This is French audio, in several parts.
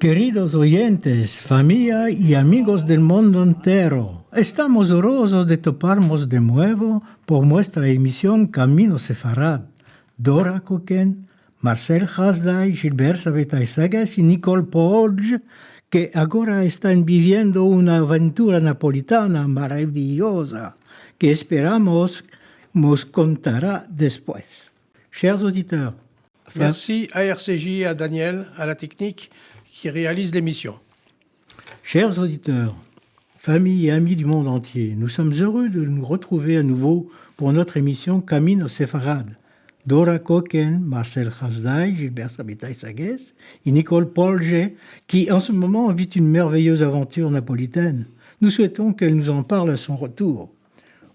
Queridos oyentes, familia y amigos del mundo entero, estamos honrosos de toparnos de nuevo por nuestra emisión Camino Sefarad. Dora Coquen, Marcel Hasday, Gilbert Sabetay-Sagas y Nicole Podge, que ahora están viviendo una aventura napolitana maravillosa que esperamos nos contará después. Chers auditeurs, merci à RCJ et à Daniel, à la technique, qui réalise l'émission. Chers auditeurs, familles et amis du monde entier, nous sommes heureux de nous retrouver à nouveau pour notre émission Camino Sefarad. Dora Coquen, Marcel Hasday, Gilbert Sabetay-Sagues et Nicole Polge, qui en ce moment vit une merveilleuse aventure napolitaine. Nous souhaitons qu'elle nous en parle à son retour.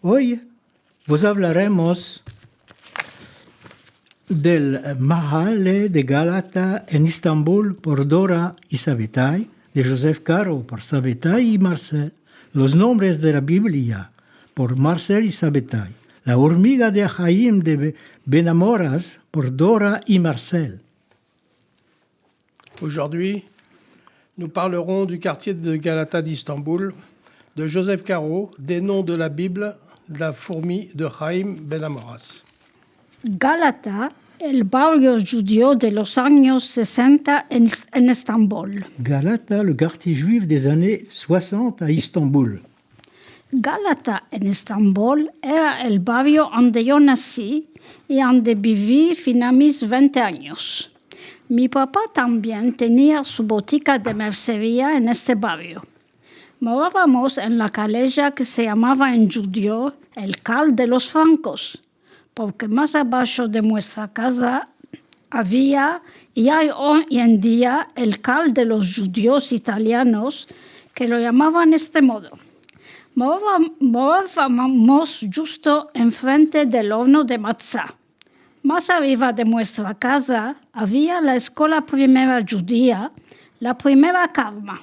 Hoy vos hablaremos del Mahale de Galata en Istanbul por Dora y Sabetay, de Joseph Caro por Sabetay y Marcel, los nombres de la Biblia por Marcel y Sabetay, la hormiga de Jaim de Benamoras por Dora y Marcel. Aujourd'hui, nous parlerons du quartier de Galata d'Istanbul, de Joseph Caro, des noms de la Bible, de la fourmi de Jaim Benamoras. Galata, el barrio judío de los años 60 en Estambul. Galata, le quartier juif des années 60 à Istanbul. Galata en Estambul era el barrio donde yo nací y donde viví fin a mis 20 años. Mi papá también tenía su botica de mercería en este barrio. Morábamos en la calleja que se llamaba en judío el Cal de los Francos, porque más abajo de nuestra casa había y hay hoy en día el Cal de los judíos italianos, que lo llamaban de este modo. Morábamos justo enfrente del horno de matzá. Más arriba de nuestra casa había la escuela primera judía, la primera Karma.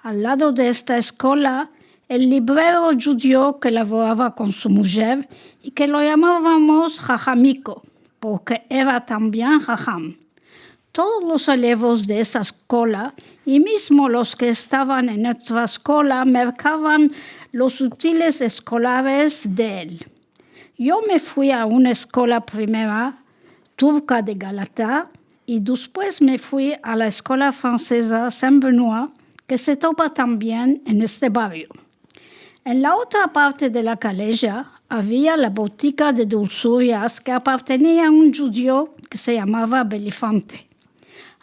Al lado de esta escuela, el librero judío que laboraba con su mujer y que lo llamábamos Jajamico, porque era también Jajam. Todos los elevos de esa escuela y mismo los que estaban en nuestra escuela mercaban los útiles escolares de él. Yo me fui a una escuela primera turca de Galata y después me fui a la escuela francesa Saint-Benoît, que se topa también en este barrio. En la otra parte de la calleja había la botica de dulzurias que pertenecía a un judío que se llamaba Belifante.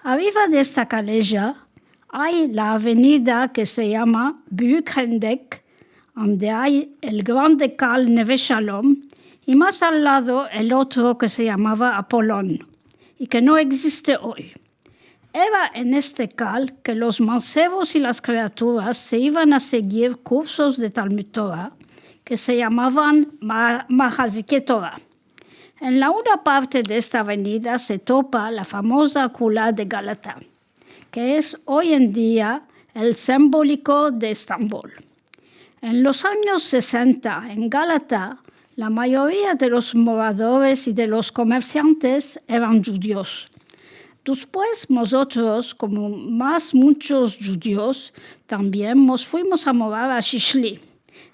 Arriba de esta calleja hay la avenida que se llama Büyükhendek, donde hay el grande Cal Neve Shalom, y más al lado el otro que se llamaba Apolón, y que no existe hoy. Era en este cal que los mancebos y las criaturas se iban a seguir cursos de Talmud Torah que se llamaban Mahazikei Torah. En la una parte de esta avenida se topa la famosa Kula de Galata, que es hoy en día el simbólico de Estambul. En los años 60, en Galata, la mayoría de los moradores y de los comerciantes eran judíos. Después nosotros, como muchos judíos, también nos fuimos a morar a Shishli.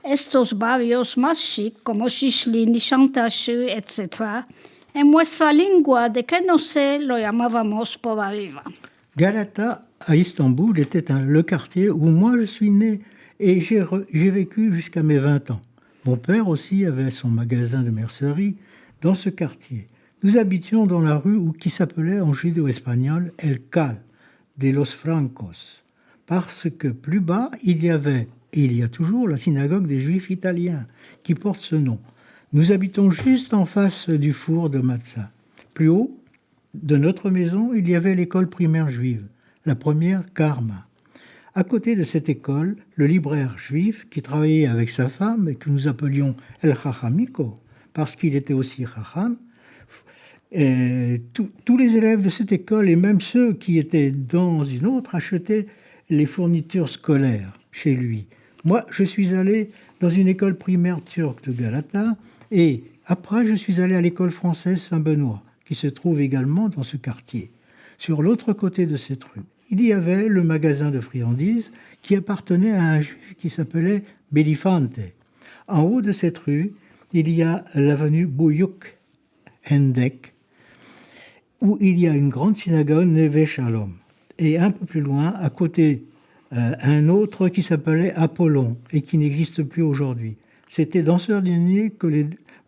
Estos barrios más chic como Shishli, Nishantashi, etc., en nuestra lengua de que no sé lo llamábamos por arriba. Galata, à Istanbul, était le quartier où moi je suis né et j'ai vécu jusqu'à mes 20 ans. Mon père aussi avait son magasin de mercerie dans ce quartier. Nous habitions dans la rue qui s'appelait en judéo-espagnol El Cal de los Francos, parce que plus bas, il y avait, et il y a toujours, la synagogue des Juifs italiens, qui porte ce nom. Nous habitons juste en face du four de Matzah. Plus haut de notre maison, il y avait l'école primaire juive, la première Karma. À côté de cette école, le libraire juif qui travaillait avec sa femme et que nous appelions El Jajamico, parce qu'il était aussi Jajam, tous les élèves de cette école et même ceux qui étaient dans une autre achetaient les fournitures scolaires chez lui. Moi, je suis allé dans une école primaire turque de Galata et après, je suis allé à l'école française Saint-Benoît qui se trouve également dans ce quartier. Sur l'autre côté de cette rue, il y avait le magasin de friandises qui appartenait à un juif qui s'appelait Belifante. En haut de cette rue, il y a l'avenue Bouyouk Hendek, où il y a une grande synagogue Neve Shalom. Et un peu plus loin, à côté, un autre qui s'appelait Apollon et qui n'existe plus aujourd'hui. C'était dans ce dernier que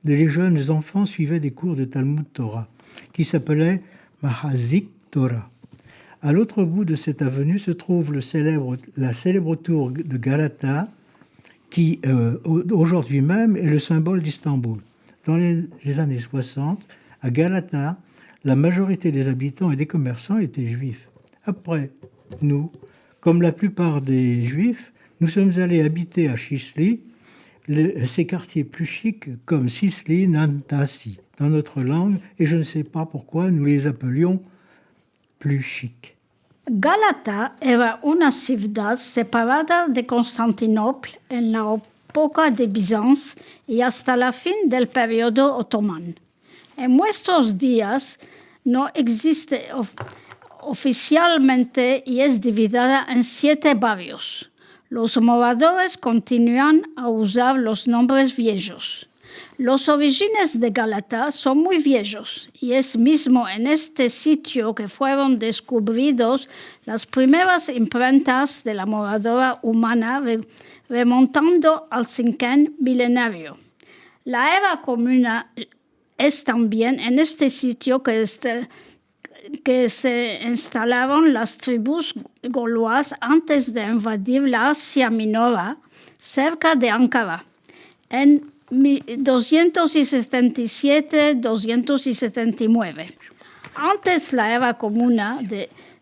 les jeunes enfants suivaient des cours de Talmud Torah, qui s'appelait Mahazik Torah. À l'autre bout de cette avenue se trouve la célèbre tour de Galata, qui aujourd'hui même est le symbole d'Istanbul. Dans les années 60, à Galata, la majorité des habitants et des commerçants étaient juifs. Après, nous, comme la plupart des juifs, nous sommes allés habiter à Shisli, ces quartiers plus chics comme Sisli, Nantasi, dans notre langue, et je ne sais pas pourquoi nous les appelions plus chics. Galata era una ciudad separada de Constantinopla en la época de Bizancio y hasta la fin del periodo otomano. En nuestros días no existe oficialmente y es dividida en 7 barrios. Los moradores continúan a usar los nombres viejos. Los orígenes de Galata son muy viejos y es mismo en este sitio que fueron descubridos las primeras imprentas de la moradora humana remontando al 5 milenario. La era comuna es también en este sitio que se instalaron las tribus gauloas antes de invadir la Asia Menor, cerca de Ankara, en 277-279. Antes la era comuna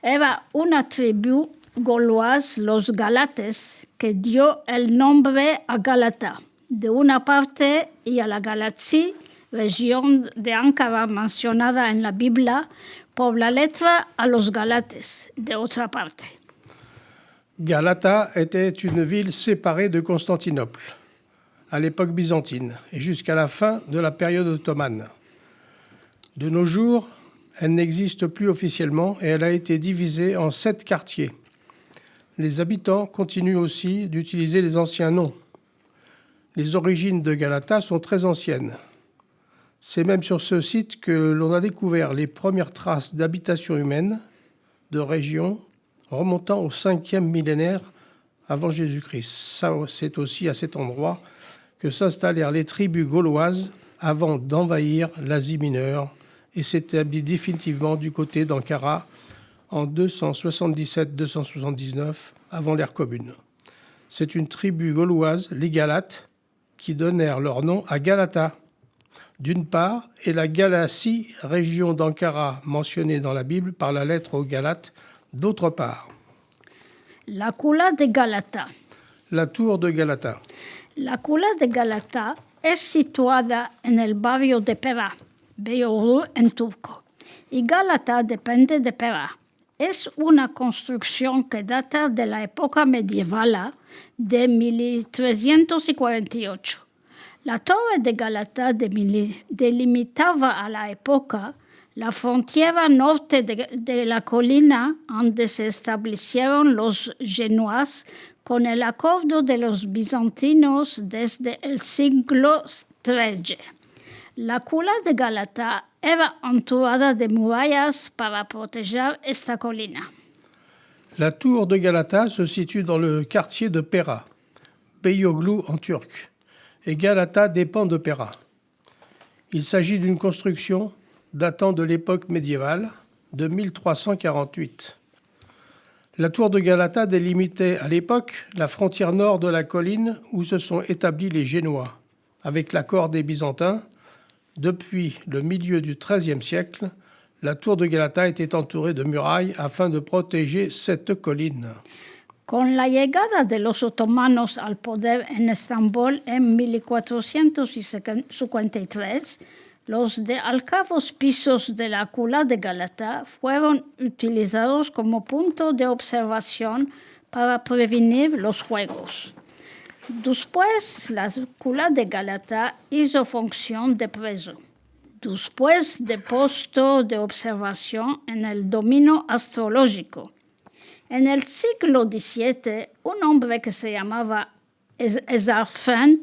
era una tribu gauloise, los Galates, que dio el nombre a Galata, de una parte, y a la Galatie, región de Ankara mencionada en la Biblia, por la letra a los Galates, de otra parte. Galata était une ville séparée de Constantinople à l'époque byzantine et jusqu'à la fin de la période ottomane. De nos jours, elle n'existe plus officiellement et elle a été divisée en 7 quartiers. Les habitants continuent aussi d'utiliser les anciens noms. Les origines de Galata sont très anciennes. C'est même sur ce site que l'on a découvert les premières traces d'habitation humaine de régions remontant au 5e millénaire avant Jésus-Christ. Ça, c'est aussi à cet endroit que s'installèrent les tribus gauloises avant d'envahir l'Asie mineure et s'établit définitivement du côté d'Ankara en 277-279 avant l'ère commune. C'est une tribu gauloise, les Galates, qui donnèrent leur nom à Galata, d'une part, et la Galatie, région d'Ankara mentionnée dans la Bible par la lettre aux Galates, d'autre part. La Cula de Galata. La tour de Galata. La Cula de Galata es situada en el barrio de Pera, Beyoğlu en turco, y Galata depende de Pera. Es una construcción que data de la época medieval de 1348. La torre de Galata delimitaba a la época la frontera norte de la colina donde se establecieron los genuas con el acuerdo de los bizantinos desde el siglo XIII. La Cula de Galata era entourada de murallas para proteger esta colina. La tour de Galata se situe dans le quartier de Pera, Beyoğlu en turc, et Galata dépend de Pera. Il s'agit d'une construction datant de l'époque médiévale, de 1348. La tour de Galata délimitait à l'époque la frontière nord de la colline où se sont établis les Génois. Avec l'accord des Byzantins, depuis le milieu du XIIIe siècle, la tour de Galata était entourée de murailles afin de protéger cette colline. Con la llegada de los otomanos al poder en Estambul en 1453, los de alcavos pisos de la Cula de Galata fueron utilizados como punto de observación para prevenir los juegos. Después, la Cula de Galata hizo función de preso. Después de puesto de observación en el dominio astrológico. Nel siglo XVII un hombre che si chiamava Esarhafen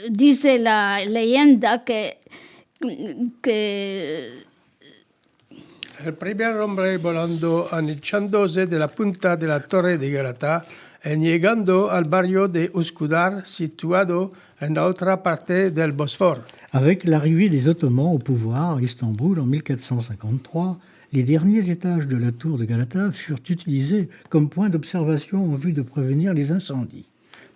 dice la leyenda que El primer hombre volando anichándose de la punta de la torre de Galata y llegando al barrio de Üsküdar, situado en la otra parte del Bosphore. Avec l'arrivée des Ottomans au pouvoir à Istanbul en 1453, les derniers étages de la tour de Galata furent utilisés comme point d'observation en vue de prévenir les incendies.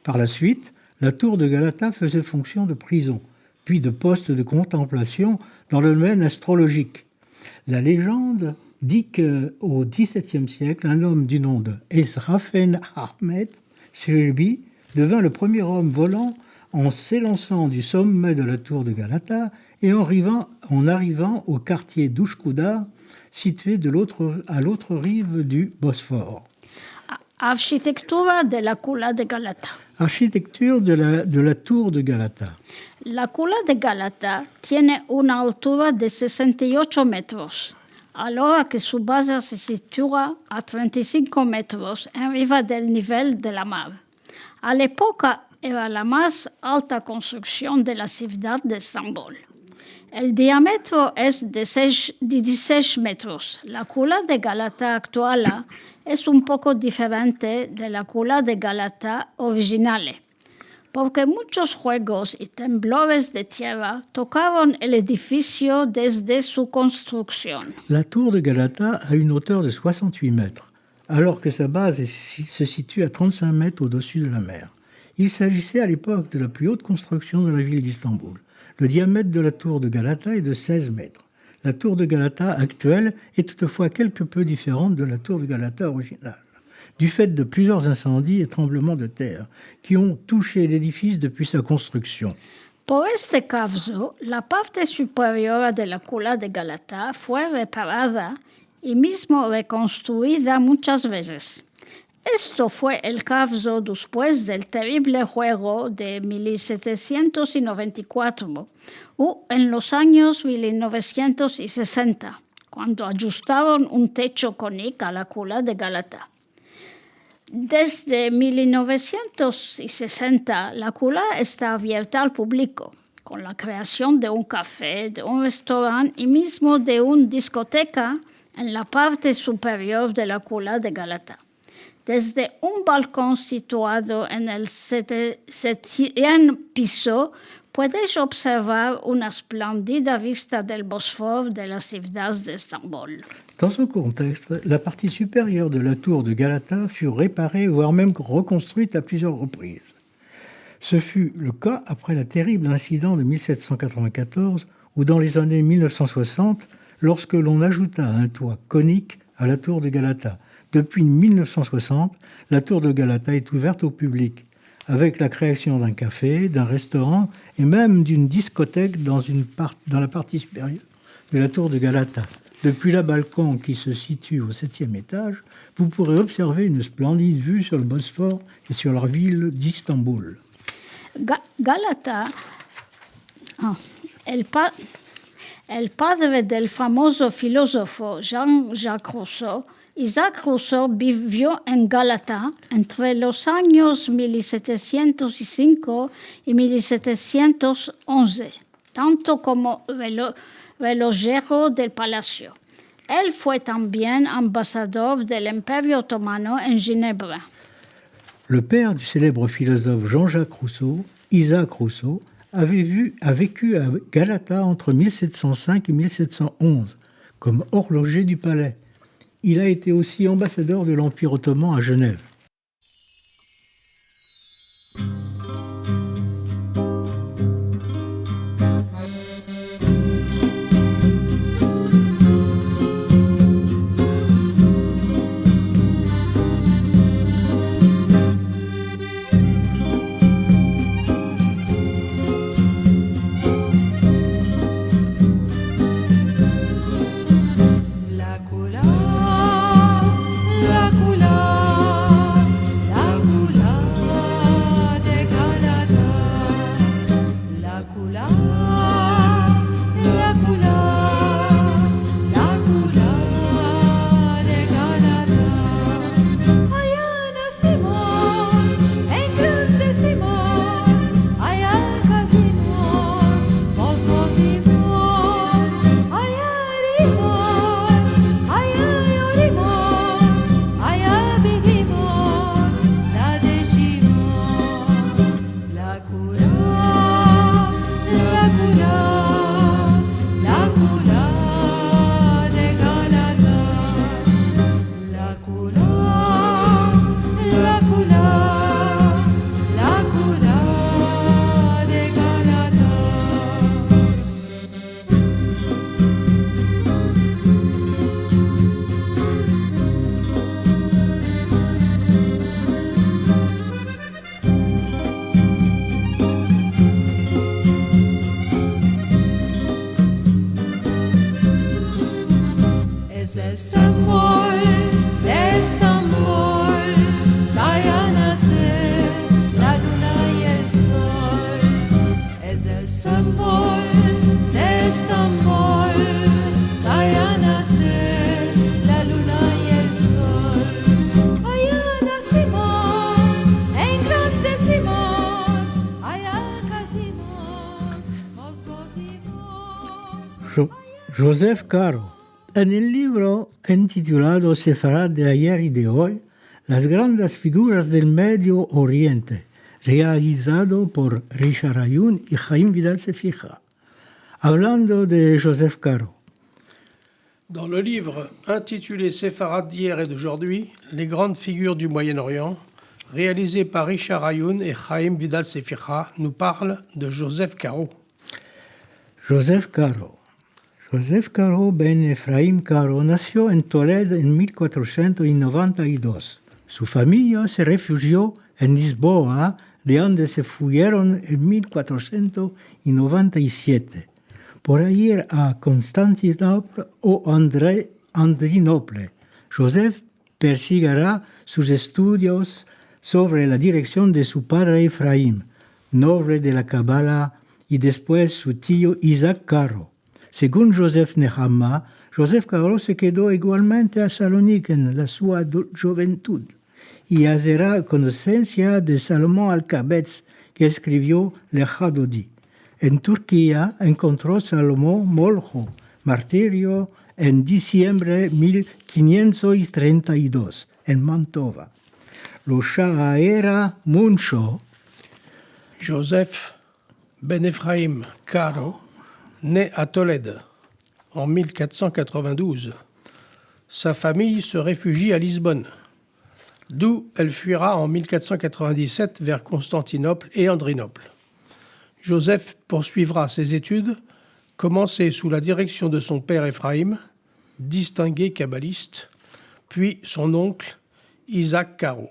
Par la suite, la tour de Galata faisait fonction de prison, puis de poste de contemplation dans le domaine astrologique. La légende dit qu'au XVIIe siècle, un homme du nom de Esrafen Ahmed Çelebi devint le premier homme volant en s'élançant du sommet de la tour de Galata et en arrivant au quartier d'Üsküdar, situé à l'autre rive du Bosphore. Architectura de la Cula de Galata. Architecture de la tour de Galata. La Cula de Galata tiene una altura de 68 metros, allora que su base se sitúa a 35 metros arriba del nivel de la mar. A l'época era la más alta construcción de la ciudad de Estambul. El diámetro es de 16 metros. La Cula de Galata actual es un poco diferente de la Cula de Galata original, porque muchos fuegos y temblores de tierra tocaron el edificio desde su construcción. La tour de Galata a une hauteur de 68 mètres, alors que sa base se situe à 35 mètres au-dessus de la mer. Il s'agissait à l'époque de la plus haute construction de la ville d'Istanbul. Le diamètre de la tour de Galata est de 16 mètres. La tour de Galata actuelle est toutefois quelque peu différente de la tour de Galata originale, du fait de plusieurs incendies et tremblements de terre qui ont touché l'édifice depuis sa construction. Por este caso, la parte superior de la Cula de Galata fue reparada y mismo reconstruida muchas veces. Esto fue el caso después del terrible fuego de 1794 o en los años 1960, cuando ajustaron un techo cónico a la Cula de Galata. Desde 1960, la Cula está abierta al público, con la creación de un café, de un restaurante y mismo de una discoteca en la parte superior de la Cula de Galata. Desde un balcón situado en el 7e piso, puedes observar una espléndida vista del Bosphore de la ciudad de Estambul. Dans ce contexte, la partie supérieure de la tour de Galata fut réparée, voire même reconstruite à plusieurs reprises. Ce fut le cas après le terrible incident de 1794 ou dans les années 1960, lorsque l'on ajouta un toit conique à la tour de Galata. Depuis 1960, la tour de Galata est ouverte au public, avec la création d'un café, d'un restaurant et même d'une discothèque dans la partie supérieure de la tour de Galata. Depuis le balcon qui se situe au 7e étage, vous pourrez observer une splendide vue sur le Bosphore et sur la ville d'Istanbul. Galata, el padre del famoso filósofo Jean-Jacques Rousseau, Isaac Rousseau vivió en Galata entre los años 1705 y 1711, tanto como relojero del palacio. Él fue también ambasador del Imperio Otomano en Ginebra. Le père du célèbre philosophe Jean-Jacques Rousseau, Isaac Rousseau, a vécu à Galata entre 1705 et 1711 comme horloger du palais. Il a été aussi ambassadeur de l'Empire ottoman à Genève. La Cula Joseph Caro. En el libro intitulado Sefarad de ayer y de hoy, las grandes figuras del Medio Oriente, realizado por Richard Ayoun y Jaime Vidal Sefija. Hablando de Joseph Caro. Dans le livre intitulé Séfarades d'hier et d'aujourd'hui, les grandes figures du Moyen-Orient, réalisé par Richard Ayoun et Chaim Vidal Sefira, nous parlent de Joseph Caro. Joseph Caro. Joseph Caro ben Efraim Caro nació en Toledo en 1492. Su familia se refugió en Lisboa, de donde se fueron en 1497. Por ir a Constantinopla o Andrinople, Joseph perseguirá sus estudios sobre la dirección de su padre Efraim, noble de la Cábala, y después su tío Isaac Caro. Según Joseph Nehama, Joseph Caro se quedó igualmente a Salónica en la sua juventud y hará conocencia de Salomón Alcabetz, que escribió Le Hadodi. En Turquía encontró Salomón Molho, martirio en diciembre de 1532, en Mantova. Lo Sha'era Muncho. Joseph ben Ephraim Caro naît à Tolède en 1492. Sa famille se réfugie à Lisbonne, d'où elle fuira en 1497 vers Constantinople et Andrinople. Joseph poursuivra ses études, commencées sous la direction de son père Ephraim, distingué kabbaliste, puis son oncle Isaac Caro.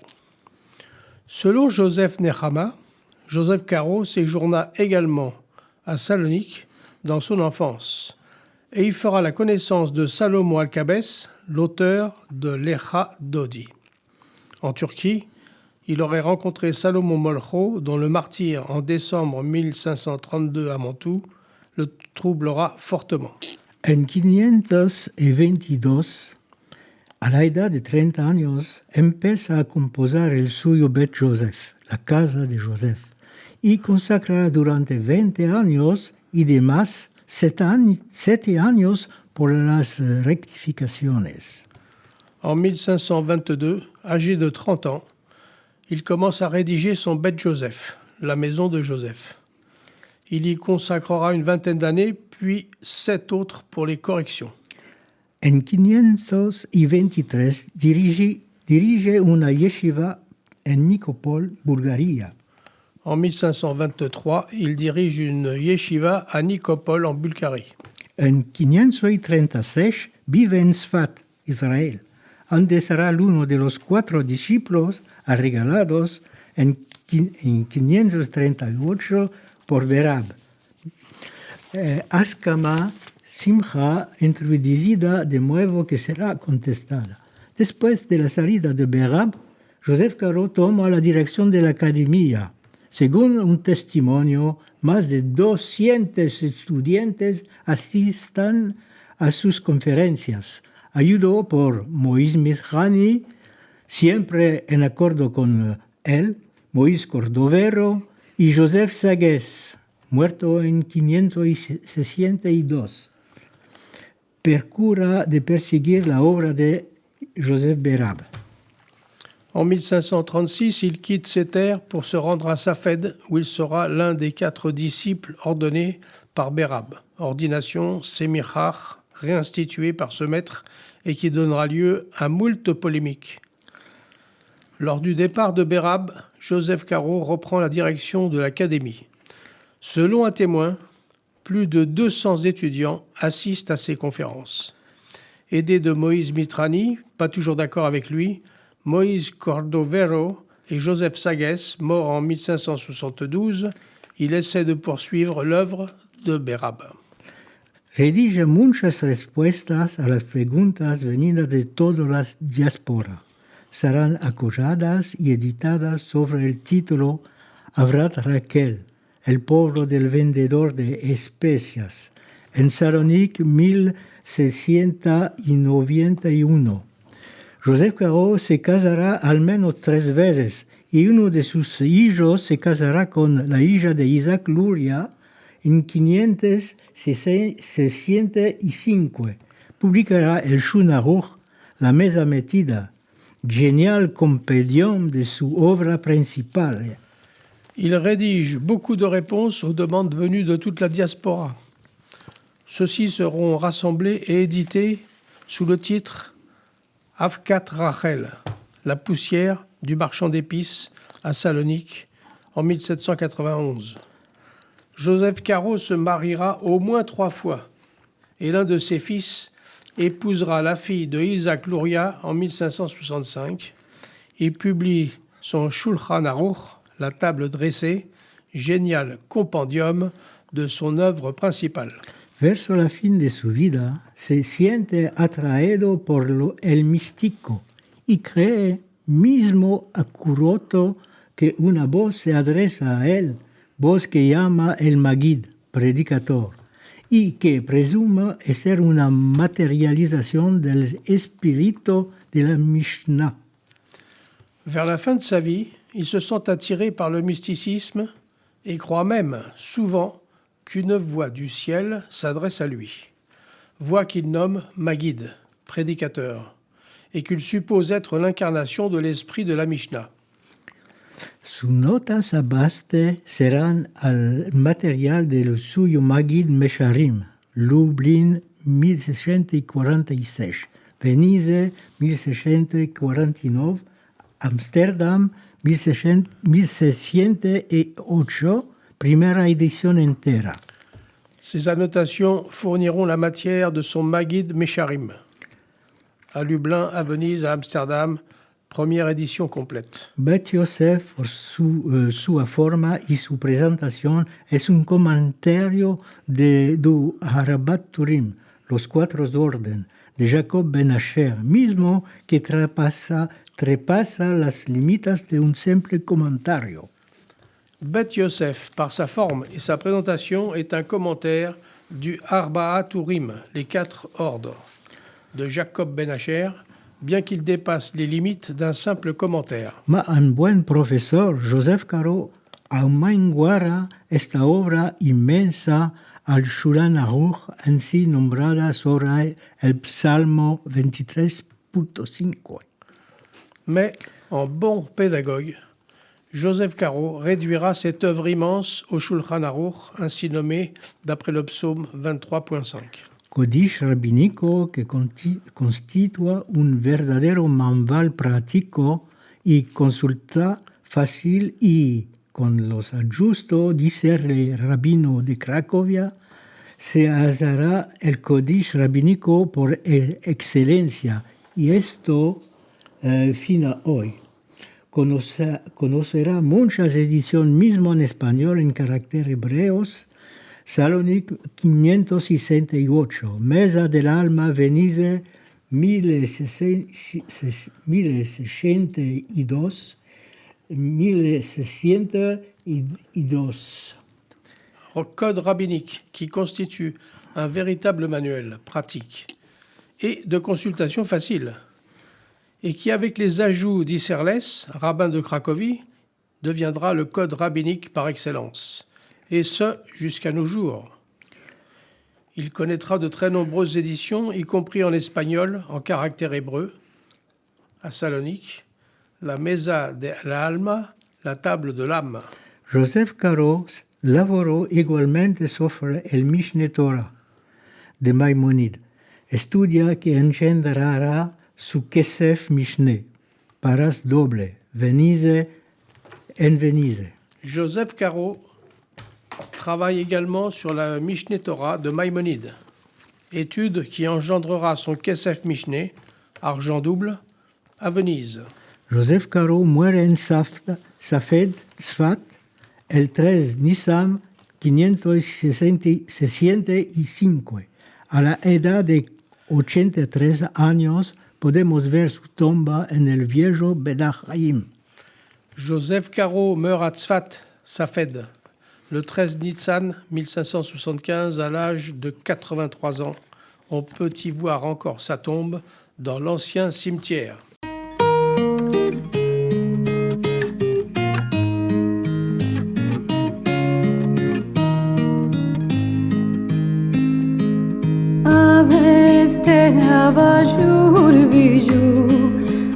Selon Joseph Nehama, Joseph Caro séjourna également à Salonique dans son enfance, et il fera la connaissance de Salomon Alcabès, l'auteur de l'Echa Dodi. En Turquie, il aurait rencontré Salomon Molho, dont le martyre en décembre 1532 à Mantoue le troublera fortement. En 522, a la edad de 30 años, empieza a componer el suyo Bet Joseph, la casa de Joseph, y consagrará durante 20 años y demás 7 años por las rectificaciones. En 1522, âgé de 30 ans, il commence à rédiger son Bet Joseph, la maison de Joseph. Il y consacrera une vingtaine d'années, puis 7 autres pour les corrections. En 523 dirige una yeshiva en Nicopol, Bulgaria. En 1523, il dirige une yeshiva à Nicopole, en Bulgarie. En 536 vive en Sfat, Israel, donde será uno de los 4 discípulos arregalados en 538 por Berab. Askama Simcha introducida de nuevo que será contestada. Después de la salida de Berab, Joseph Caro toma la dirección de la academia. Según un testimonio, más de 200 estudiantes asistan a sus conferencias. Ayudado por Moïse Mirjani, siempre en acuerdo con él, Moïse Cordovero y Joseph Sagès, muerto en 562. Procura de perseguir la obra de Joseph Berab. En 1536, il quitte ses terres pour se rendre à Safed, où il sera l'un des 4 disciples ordonnés par Berab. Ordination sémichach, réinstituée par ce maître et qui donnera lieu à moult polémiques. Lors du départ de Berab, Joseph Caro reprend la direction de l'académie. Selon un témoin, plus de 200 étudiants assistent à ses conférences. Aidé de Moïse Mitrani, pas toujours d'accord avec lui, Moïse Cordovero et Joseph Sagès, mort en 1572, il essaie de poursuivre l'œuvre de Berab. Redige muchas respuestas a las preguntas venidas de toda la diáspora. Serán acusadas y editadas sobre el título Avrat Raquel, el pueblo del vendedor de especias, en Salonique 1691. Joseph Caro se casará al menos 3 veces y uno de sus hijos se casará con la hija de Isaac Luria en 565 publicará el Shulchan la Mesa Metida, génial compendium de su obra principale. Il rédige beaucoup de réponses aux demandes venues de toute la diaspora. Ceux-ci seront rassemblés et édités sous le titre Avkat Rachel, la poussière du marchand d'épices à Salonique en 1791. Joseph Caro se mariera au moins 3 fois et l'un de ses fils épousera la fille de Isaac Luria en 1565. Il publie son Shulchan Aruch, la table dressée, génial compendium de son œuvre principale. Verso la fin de su vida, se siente atraído por el místico y cree mismo accurato que una voz se adresa a él, voz que llama el Magid, predicador, y que presume ser una materialización del espíritu de la Mishnah. Vers la fin de sa vie, il se sent attiré par le mysticisme et croit même souvent qu'une voix du ciel s'adresse à lui, voix qu'il nomme Magid, prédicateur, et qu'il suppose être l'incarnation de l'esprit de la Mishnah. Sus notas a baste serán al material del suyo Magid Mesharim, Lublin 1646, Venise 1649, Amsterdam 1608, primera edición entera. Ces annotations fourniront la matière de son Magid Mesharim. À Lublin, à Venise, à Amsterdam, première édition complète. Bet Yosef, por su forma y su presentación, es un comentario du Harabat Turim, los 4 orden, de Jacob Ben Asher, mismo que trepasa las limitas de un simple comentario. Bet Yosef, par sa forme et sa présentation, est un commentaire du Arba'a Turim, les 4 ordres, de Jacob Ben Asher, bien qu'il dépasse les limites d'un simple commentaire. Ma un buen profesor, Joseph Caro, aumenguara esta obra inmensa al Shulchan Aruch, así nombrada sobre el Psalmo 23.5. Mais, en bon pédagogue, Joseph Caro réduira cette œuvre immense au Shulchan Aruch, ainsi nommé d'après le psaume 23.5. Codice rabínico que constitua un verdadero manual práctico y consulta fácil y con los ajustos, dice el rabino de Cracovia, se hallará el códice rabínico por excelencia y esto fina hoy. Conocerá muchas ediciones mismo en español en caracteres hebreos. Salonique 568, Mesa del Alma, Venise 1662, 1602. Code rabbinique qui constitue un véritable manuel pratique et de consultation facile, et qui, avec les ajouts d'Isserles, rabbin de Cracovie, deviendra le code rabbinique par excellence, et ce, jusqu'à nos jours. Il connaîtra de très nombreuses éditions, y compris en espagnol, en caractère hébreu, à Salonique, la Mesa de la Alma, la table de l'âme. Joseph Caro lavoró igualmente sobre el Mishneh Torah de Maimónides, estudia que engendrará su Kesef Mishneh, paras doble, Venise en Venise. Joseph Caro travaille également sur la Mishneh Torah de Maïmonide, étude qui engendrera son Kesef Mishneh, argent double, à Venise. Joseph Caro muere en Safed, Sfat, el 3 Nisan 565. A la edad de 83 años podemos ver su tumba en el viejo Bedach Haim. Joseph Caro meurt à Tzfat, Safed, le 13 Nissan 1575 à l'âge de 83 ans. On peut y voir encore sa tombe dans l'ancien cimetière. va giù giù,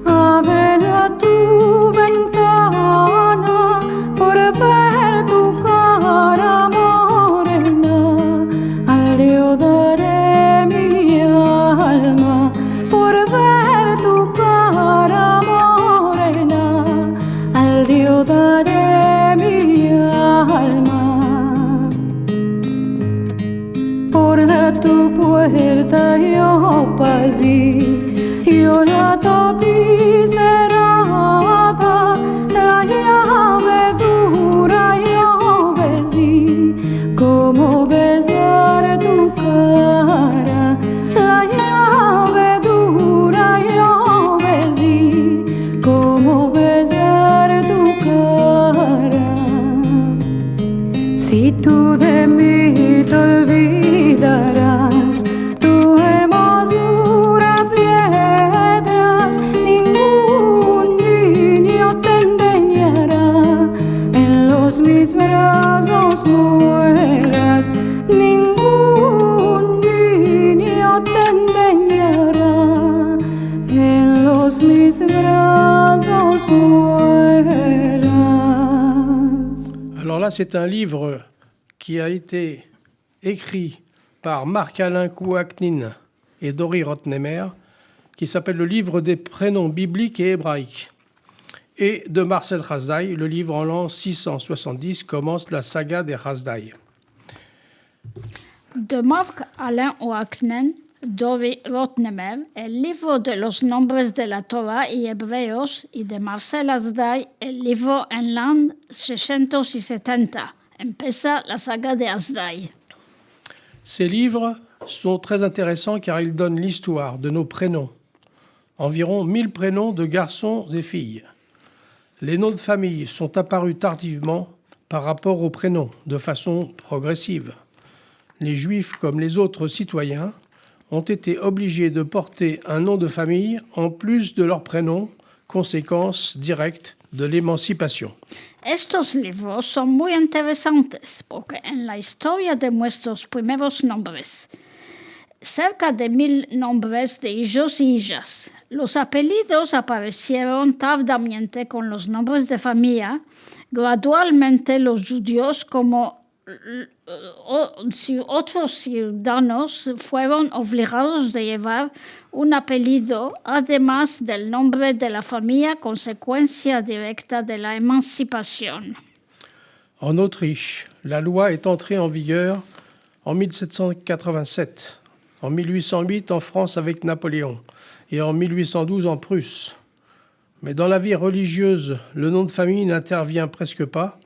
apre la tua ventana, por ver tu cara morena, al Dio daré mi alma, por ver tu cara morena, al Dio daré mi alma. Por tu puerta yo pasé, yo la topí cerrada, la llave dura yo besé, como besar tu cara, la llave dura yo besé, como besar tu cara. Si tú de mí te olvidarás, tu hermosura piedras, ningún niño te engañará, en los mis brazos mueras, ningún niño te engañará, en los mis brazos mueras. Alors là, c'est un livre qui a été écrit par Marc-Alain Kouaknin et Dori Rotnemer, qui s'appelle le livre des prénoms bibliques et hébraïques. Et de Marcel Hasdai, le livre en l'an 670 commence la saga des Hasdai. De Marc-Alain Oaknen, Dori Rotnemer, el libro de los nombres de la Torah y hebreos, y de Marcel Hasdai, el libro en l'an 670. Empieza la saga de Hasdai. Ces livres sont très intéressants car ils donnent l'histoire de nos prénoms. Environ 1000 prénoms de garçons et filles. Les noms de famille sont apparus tardivement par rapport aux prénoms, de façon progressive. Les Juifs, comme les autres citoyens, ont été obligés de porter un nom de famille en plus de leur prénom, conséquence directe de l'émancipation. Estos libros son muy interesantes porque en la historia de nuestros primeros nombres, cerca de 1000 nombres de hijos y hijas. Los apellidos aparecieron tardamente con los nombres de familia. Gradualmente los judíos como otros ciudadanos fueron obligados de llevar un apellido además del nombre de la familia, consecuencia directa de la émancipation. En Autriche, la loi est entrée en vigueur en 1787, en 1808 en France avec Napoléon et en 1812 en Prusse. Mais dans la vie religieuse, le nom de famille n'intervient presque pas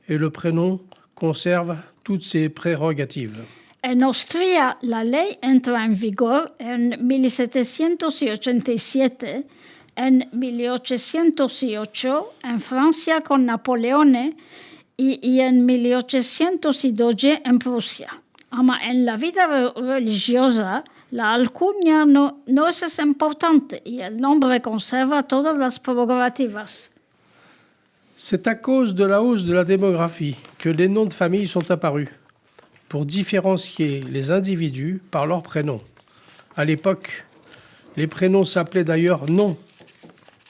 et le prénom conserve toutes ses prérogatives. En Austria, la ley entra en vigor en 1787, en 1808 en Francia con Napoleone y en 1812 en Prusia. Ama en la vida religiosa, la alcuña no es importante y el nombre conserva todas las prerrogativas. C'est à cause de la hausse de la démographie que les noms de famille sont apparus, pour différencier les individus par leurs prénoms. À l'époque, les prénoms s'appelaient d'ailleurs noms.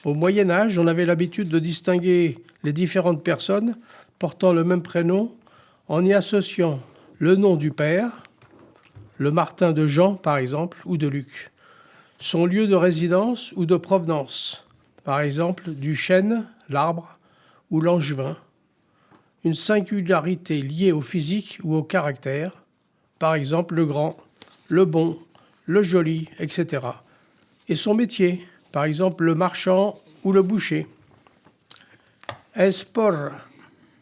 Au Moyen Âge, on avait l'habitude de distinguer les différentes personnes portant le même prénom en y associant le nom du père, le Martin de Jean par exemple, ou de Luc, son lieu de résidence ou de provenance, par exemple du chêne, l'arbre, ou l'angevin, une singularité liée au physique ou au caractère, par exemple le grand, le bon, le joli, etc. Et son métier, par exemple le marchand ou le boucher. Es por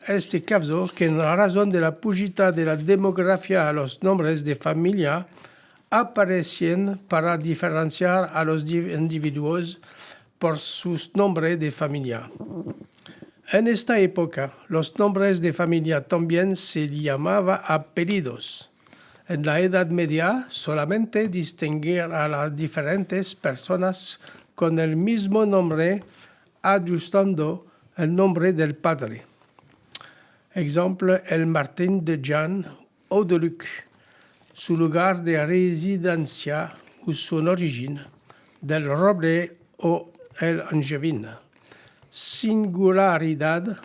este caso que en razón de la pugnita de la demografía los nombres de familia aparecen para diferenciar a los individuos por sus nombres de familia. En esta época, los nombres de familia también se llamaban apellidos. En la Edad Media, solamente distinguir a las diferentes personas con el mismo nombre, ajustando el nombre del padre. Exemple, el Martín de Jean o de Luc, su lugar de residencia ou son origine, del roble o el angevin. Singularidad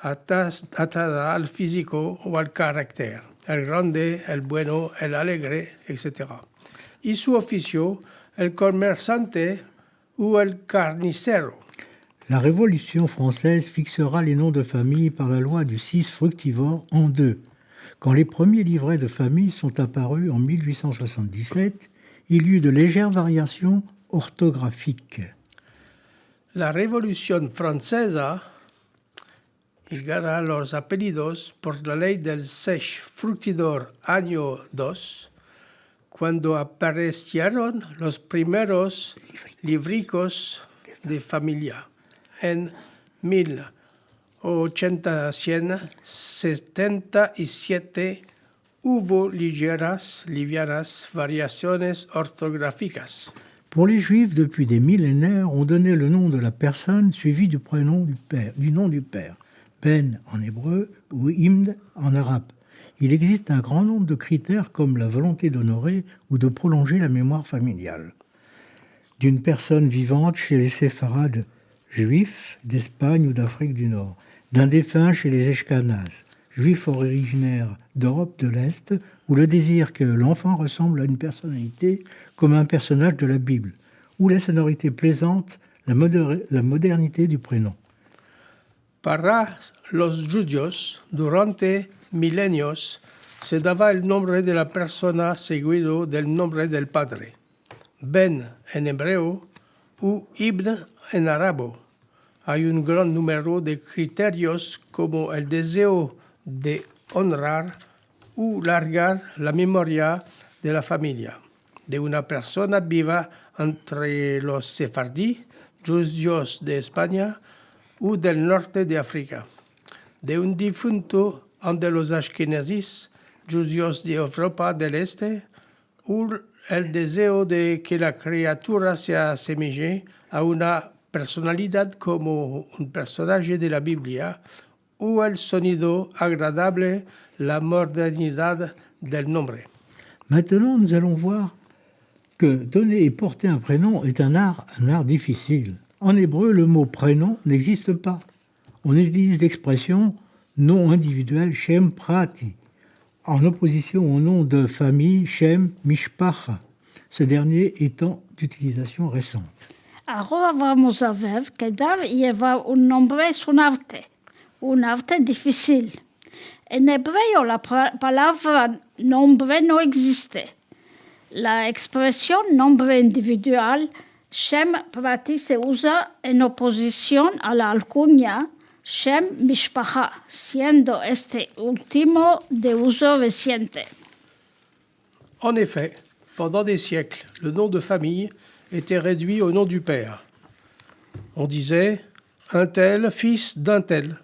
atada al físico o al carácter, el grande, el bueno, el alegre, etc. Y su oficio, el comerciante ou el carnicero. La Révolution française fixera les noms de famille par la loi du 6 fructivore en 2. Quand les premiers livrets de famille sont apparus en 1877, il y eut de légères variations orthographiques. La Revolución Francesa llegara los apellidos por la ley del 6 fructidor año 2, cuando aparecieron los primeros libricos de familia en 1877. Hubo livianas variaciones ortográficas. Pour les Juifs, depuis des millénaires, on donnait le nom de la personne suivi du prénom du nom du père. Ben en hébreu ou Imd en arabe. Il existe un grand nombre de critères comme la volonté d'honorer ou de prolonger la mémoire familiale. D'une personne vivante chez les séfarades juifs d'Espagne ou d'Afrique du Nord, d'un défunt chez les Eshkanazes, juifs originaires d'Europe de l'Est, ou le désir que l'enfant ressemble à une personnalité comme un personnage de la Bible, ou la sonorité plaisante, la modernité du prénom. Para los judíos, durante milenios, se daba el nombre de la persona seguido del nombre del padre, Ben en hebreo ou Ibn en árabe. Hay un gran número de criterios como el deseo de honrar o largar la memoria de la familia, de una persona viva entre los sefardí, judíos de España o del norte de África, de un difunto entre los ashkenazis, judíos de Europa del Este, o el deseo de que la criatura se asemeje a una personalidad como un personaje de la Biblia, o el sonido agradable, la modernidad del nombre. Maintenant, nous allons voir que donner et porter un prénom est un art difficile. En hébreu, le mot prénom n'existe pas. On utilise l'expression nom individuel Shem Prati, en opposition au nom de famille Shem Mishpacha, ce dernier étant d'utilisation récente. Ahora vamos a ver que dar y llevar un nombre es un arte difícil. En hebreo la palabra nombre no existe. La expresión nombre individual, Shem Prati, se usa en oposición a la alcuña Shem Mishpacha, siendo este último de uso reciente. En effet, pendant des siècles, le nom de famille était réduit au nom du père. On disait un tel, fils d'un tel.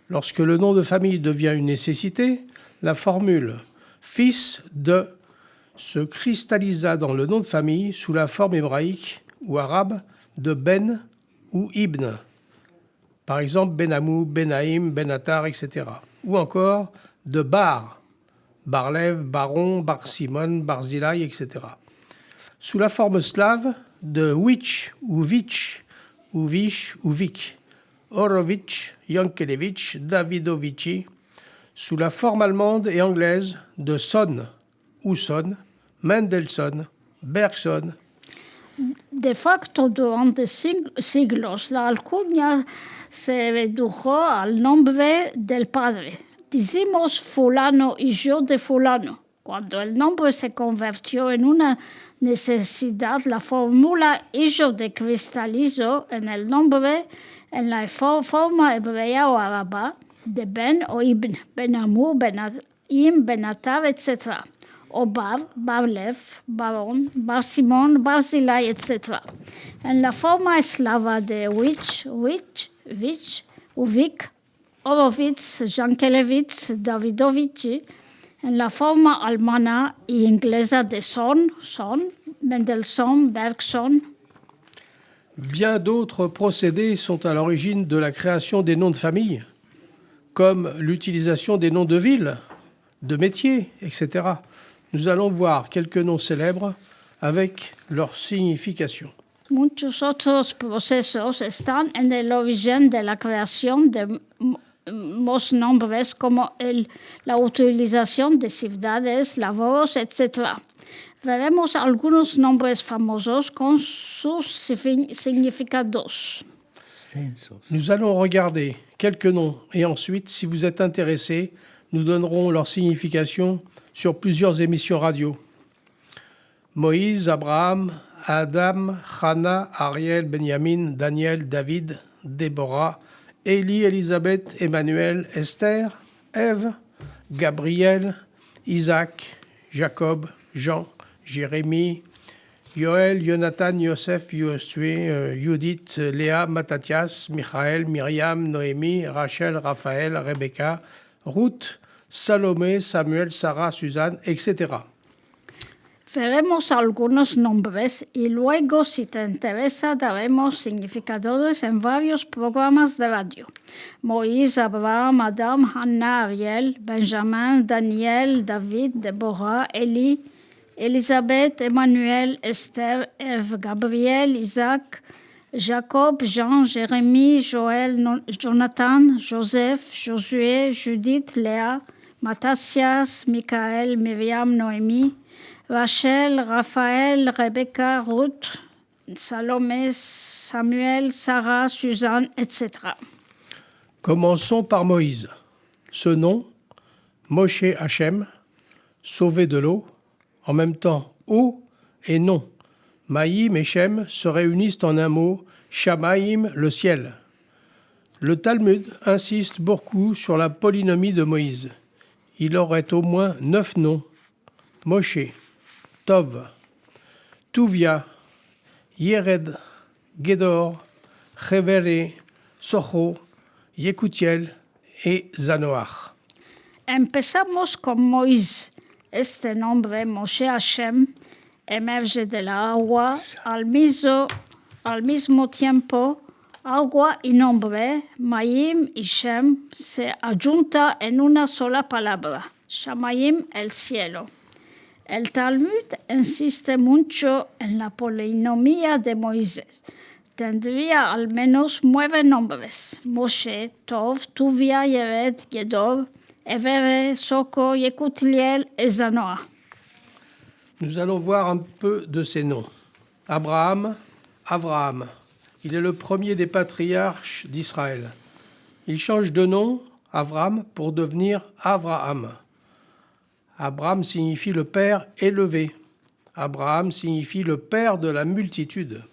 Lorsque le nom de famille devient une nécessité, la formule fils de se cristallisa dans le nom de famille sous la forme hébraïque ou arabe de Ben ou Ibn. Par exemple, Benamou, Benaïm, Benatar, etc. Ou encore de Bar, Barlev, Baron, Bar-Simon, Barzilai, etc. Sous la forme slave de Witch ou Vich, ou Vish ou Vik, Horovitch, Yankelevitch, Davidovici, sous la forme allemande et anglaise de Son, ou Son, Mendelssohn, Bergson. De facto, durante siglos, la alcuña se redujo al nombre del padre. Decimos fulano y yo de fulano. Cuando el nombre se convirtió en una necesidad, la fórmula hijo de cristalizó en el nombre en la forma hebrea o árabe de Ben o Ibn, Benamú, Benaim, Benatar, etc. O Bar, Barlev, Baron, Bar-Simon, Barzilai, etc. En la forma eslava de Witch, Vich, Uvik, Horowitz, Jankelevitz, Davidovici, en la forma alemana y inglesa de Son, Mendelssohn, Bergson. Bien d'autres procédés sont à l'origine de la création des noms de famille, comme l'utilisation des noms de villes, de métiers, etc. Nous allons voir quelques noms célèbres avec leur signification. Muchos otros procesos están en el origen de la creación de los nombres, como la utilización de ciudades, labores, etc. Veremos algunos nombres famosos con sus significados. Nous allons regarder quelques noms et ensuite, si vous êtes intéressés, nous donnerons leur signification sur plusieurs émissions radio. Moïse, Abraham, Adam, Hannah, Ariel, Benjamin, Daniel, David, Déborah, Élie, Élisabeth, Emmanuel, Esther, Ève, Gabriel, Isaac, Jacob, Jean, Jérémie, Yoël, Jonathan, Yosef, Josué, Judith, Léa, Mattathias, Michaël, Myriam, Noémie, Rachel, Raphaël, Rebecca, Ruth, Salomé, Samuel, Sarah, Suzanne, etc. Veremos algunos nombres y luego, si te interesa, daremos significadores en varios programas de radio. Moïse, Abraham, Adam, Hannah, Ariel, Benjamin, Daniel, David, Déborah, Élie, Élisabeth, Emmanuel, Esther, Ève, Gabriel, Isaac, Jacob, Jean, Jérémie, Joël, Jonathan, Joseph, Josué, Judith, Léa, Mattathias, Michaël, Myriam, Noémie, Rachel, Raphaël, Rebecca, Ruth, Salomé, Samuel, Sarah, Suzanne, etc. Commençons par Moïse. Ce nom, Moshe Hachem, sauvé de l'eau, en même temps eau et nom. Maïm et Shem se réunissent en un mot, Shamaïm, le ciel. Le Talmud insiste beaucoup sur la polynomie de Moïse. Il aurait au moins 9 noms. Moshe, Tov, Tuvia, Yered, Gedor, Chevere, Socho, Yekutiel et Zanoach. Empezamos con Moïse. Este nombre, Moshe Hashem, emerge de la agua al mismo tiempo. Agua y nombre, Maïm y Shem, se adjunta en una sola palabra, Shamayim, el cielo. El Talmud insiste mucho en la polinomía de Moisés. Tendría al menos 9 nombres: Moshe, Tov, Tuvia, Yered, Gedor, Evere, Soko, Yekutliel et Zanoah. Nous allons voir un peu de ces noms. Abraham, Avraham. Il est le premier des patriarches d'Israël. Il change de nom, Avram, pour devenir Avraham. Abraham signifie le père élevé. Abraham signifie le père de la multitude.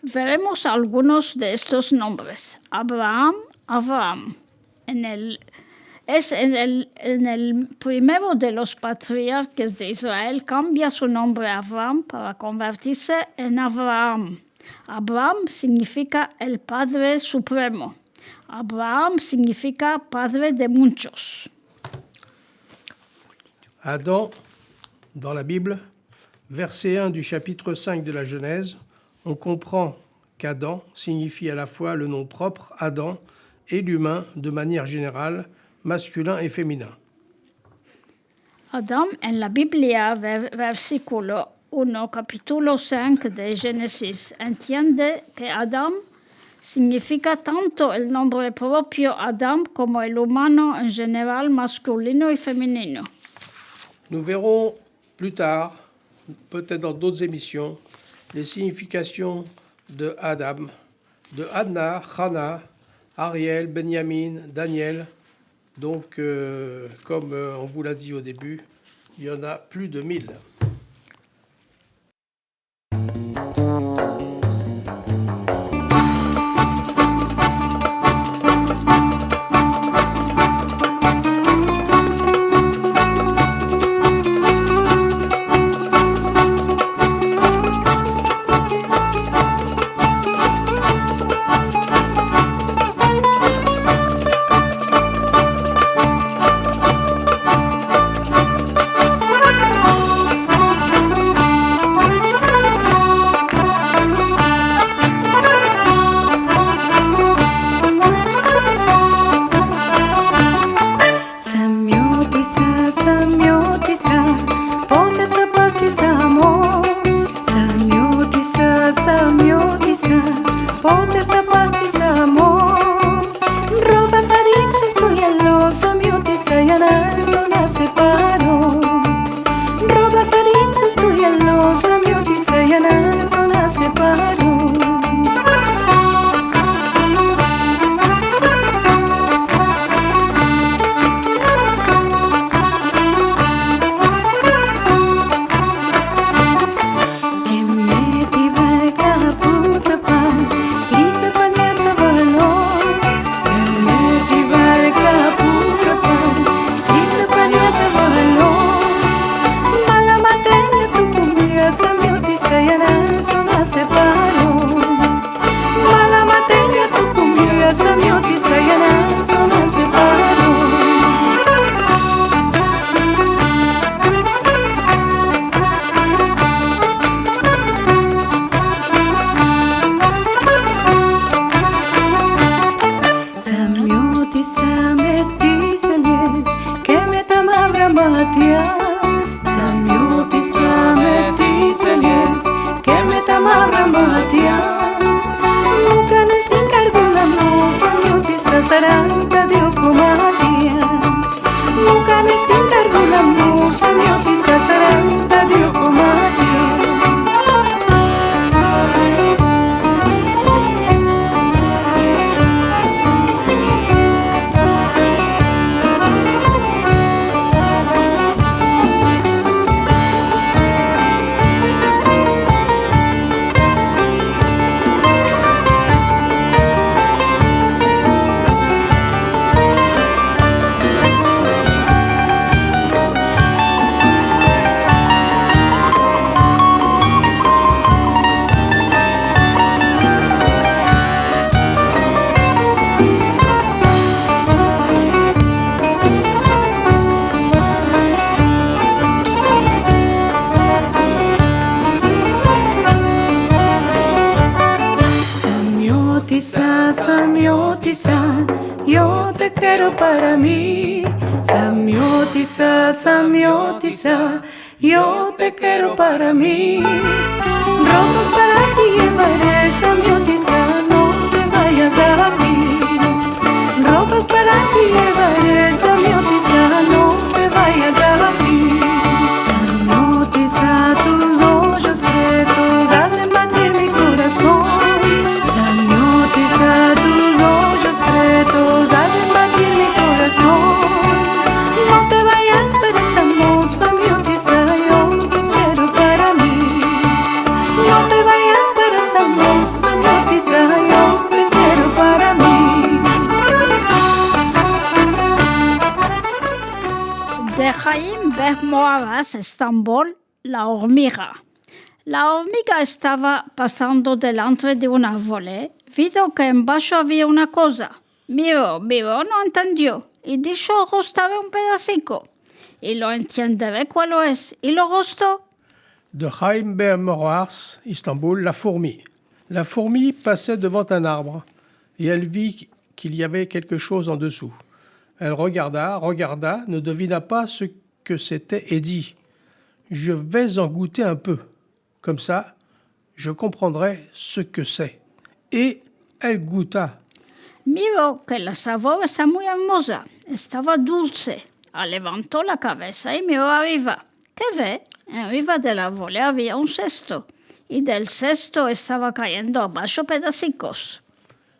Veremos algunos de estos nombres. Abraham, Avraham. En el primero de los patriarcas de Israel cambia su nombre a Abraham para convertirse en Abraham. Abraham significa el Padre Supremo. Abraham significa Padre de muchos. Adam, dans la Bible, verset 1 du chapitre 5 de la Genèse, on comprend qu'Adam signifie à la fois le nom propre, Adam, et l'humain de manière générale, masculin et féminin. Adam en la Biblia, versículo 1, capítulo 5 de Génesis, entiende que Adam significa tanto el nombre propio Adam como el humano en general, masculino y femenino. Nous verrons plus tard, peut-être dans d'autres émissions, les significations de Adam, de Hannah, Hannah, Ariel, Benjamin, Daniel. Donc, comme on vous l'a dit au début, il y en a plus de 1000. para mí. Samiotisa, Samiotisa, yo te quiero para mí. Rosas para ti llevaré, Samiotisa, no te vayas de aquí. Rosas para ti llevaré, Samiotisa, no te vayas de aquí. Samiotisa, tus ojos pretos hacen batir mi corazón. Samiotisa, tus ojos pretos hacen batir mi corazón. No te vayas para esa moza, Samiotisa, yo te quiero para mí. No te vayas para esa moza, Samiotisa, yo te quiero para mí. De Jaime Bermoavas, Estambul, la hormiga. La hormiga estaba pasando delante de un arbolé, vio que en bajo había una cosa. Miró, no entendió, y dijo rostaba un pedacico. Y lo entenderé cuál es, y lo rostó. De Chaim Bermoars, Istanbul, la fourmi. La fourmi passait devant un arbre, et elle vit qu'il y avait quelque chose en dessous. Elle regarda, ne devina pas ce que c'était et dit « Je vais en goûter un peu. Comme ça, je comprendrai ce que c'est. » Et elle goûta. Miró que la sabor está muy hermosa, estaba dulce. Levantó la cabeza y miró arriba. ¿Qué ve? Arriba del árbol había un cesto, y del cesto estaba cayendo abajo pedacicos.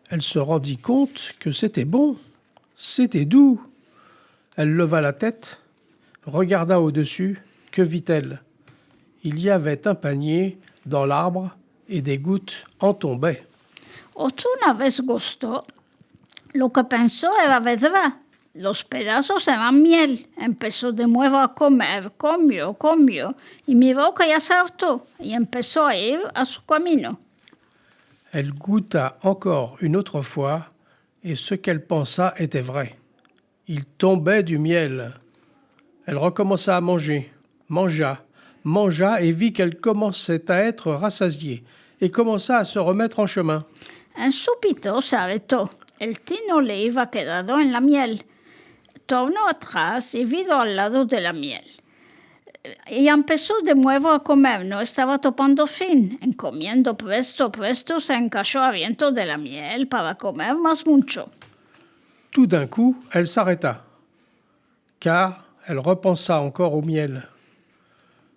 Elle se rendit compte que c'était bon, c'était doux. Elle leva la tête, regarda au-dessus. Que vit-elle? Il y avait un panier dans l'arbre et des gouttes en tombaient. Otra vez gustó. Lo que pensó era verdad. Los pedazos eran miel. Empezó de nuevo a comer, comió, y miró que ya se hartó, y empezó a ir a su camino. Elle goûta encore une autre fois, et ce qu'elle pensa était vrai. Il tombait du miel. Elle recommença à manger, mangea et vit qu'elle commençait à être rassasiée, et commença à se remettre en chemin. En súbito se arrestó. El tino le iba quedado en la miel. Tornó atrás y vino al lado de la miel. Y empezó de nuevo a comer. No estaba topando fin. En comiendo presto se encachó adentro de la miel para comer más mucho. Tout d'un coup, elle s'arrêta, car elle repensa encore au miel.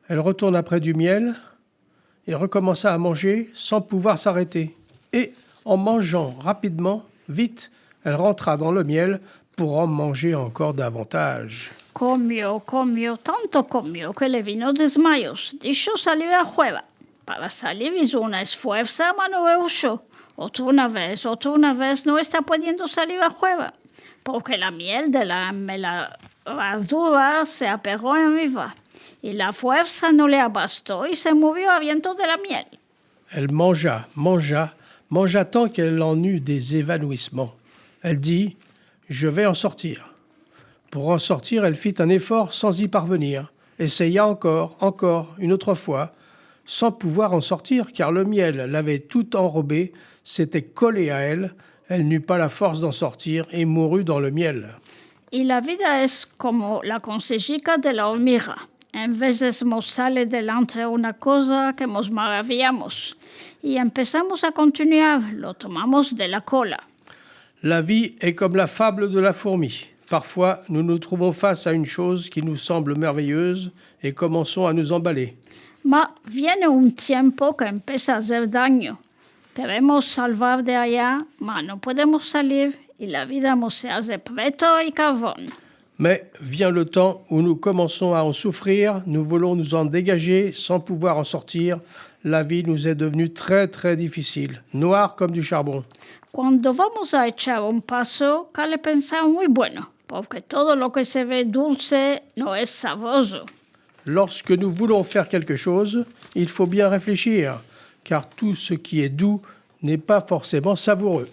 Elle retourna près du miel et recommença à manger sans pouvoir s'arrêter. Et, en mangeant rapidement, vite, elle rentra dans le miel pour en manger encore davantage. Comió, tanto comió que le vino desmayos. Dijo salir afuera. Para salir hizo una esfuerza, mas no rehusó. Otra vez no está pudiendo salir afuera, porque la miel de la melradura se apegó arriba, y la fuerza no le abastó y se movió a viento de la miel. Elle mangea tant qu'elle en eut des évanouissements. Elle dit « Je vais en sortir ». Pour en sortir, elle fit un effort sans y parvenir, essaya encore, une autre fois, sans pouvoir en sortir, car le miel l'avait tout enrobée, s'était collé à elle, elle n'eut pas la force d'en sortir et mourut dans le miel. Y la vida es como la consejica de la hormiga. En veces nos sale delante una cosa que nos maravillamos y empezamos a continuar, lo tomamos de la cola. La vie est comme la fable de la fourmi. Parfois, nous nous trouvons face à une chose qui nous semble merveilleuse et commençons à nous emballer. Ma viene un tiempo que empieza a hacer daño. Queremos salvar de allá, mas no podemos salir y la vida nos hace preto y carbón. Mais vient le temps où nous commençons à en souffrir, nous voulons nous en dégager sans pouvoir en sortir. La vie nous est devenue très très difficile, noire comme du charbon. Cuando vamos a echar un paso, cabe pensar muy bueno, porque todo lo que se ve dulce no es sabroso. Lorsque nous voulons faire quelque chose, il faut bien réfléchir, car tout ce qui est doux n'est pas forcément savoureux.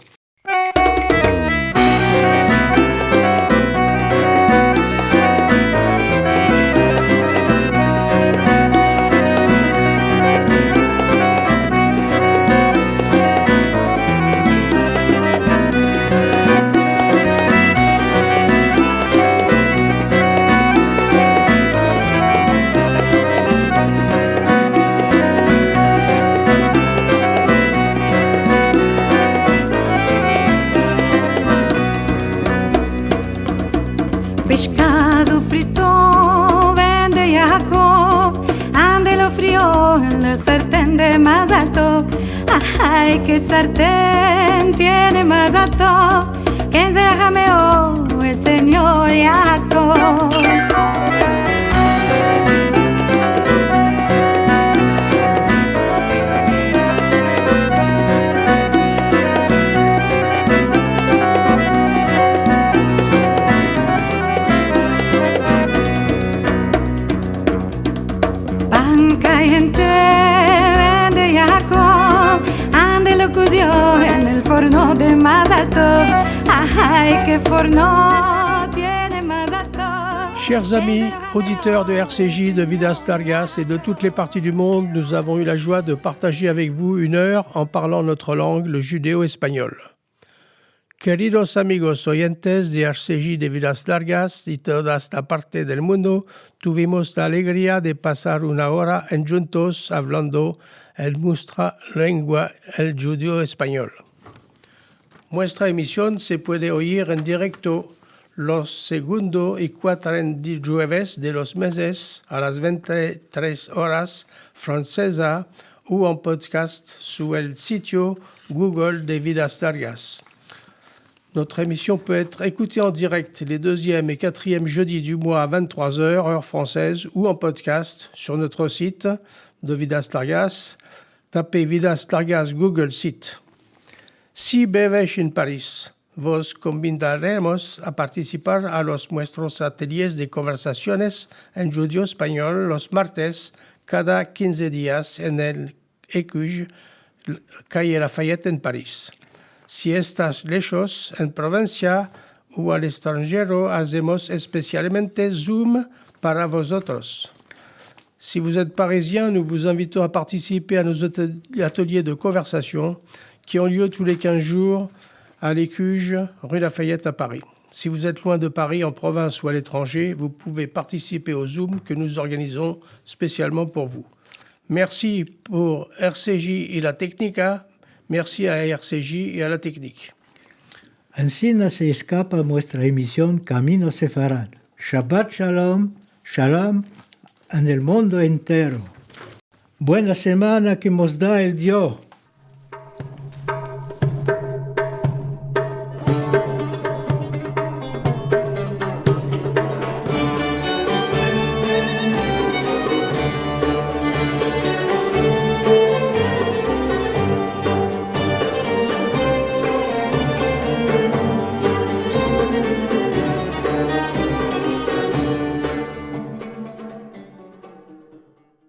pescado frito vende Jacob, ande lo frío en la sartén de más alto. Ay, que sartén tiene más alto, que se jameó el señor Jacob. Pan caliente vende Jacob, ande lo coció en el forno de más alto. Ay, que forno tiene más alto. Chers amis, auditeurs de RCJ, de Vidas Largas et de toutes les parties du monde, nous avons eu la joie de partager avec vous une heure en parlant notre langue, le judéo-espagnol. Queridos amigos oyentes de RCJ de Vidas Largas y toda esta parte del mundo, tuvimos la alegría de pasar una hora en juntos hablando en nuestra lengua, el judeo-español. Nuestra emisión se puede oír en directo los segundo y cuarto jueves de los meses a las 23 horas francesa o en podcast sur el sitio Google de Vidas Largas. Notre émission peut être écoutée en direct les 2e et 4e jeudis du mois à 23h, heure française, ou en podcast sur notre site de Vidas Largas. Tapez Vidas Largas Google Site. Si vivéis en París, vos convidaremos a participar a nuestros ateliers de conversaciones en judío español los martes cada 15 días en el ECUJ, calle Lafayette en París. Si estás lejos en provincia o al extranjero, hacemos especialmente Zoom para vosotros. Si vous êtes parisien, nous vous invitons à participer à nos ateliers de conversation qui ont lieu tous les 15 jours à l'Écuge, rue Lafayette à Paris. Si vous êtes loin de Paris, en province ou à l'étranger, vous pouvez participer au Zoom que nous organisons spécialement pour vous. Merci pour RCJ et la Técnica. Merci à RCJ et à la technique. Ainsi se escapa nuestra emisión Camino Sefarad. Shabbat Shalom, Shalom en el mundo entero. Buena semana que nos da el Dios.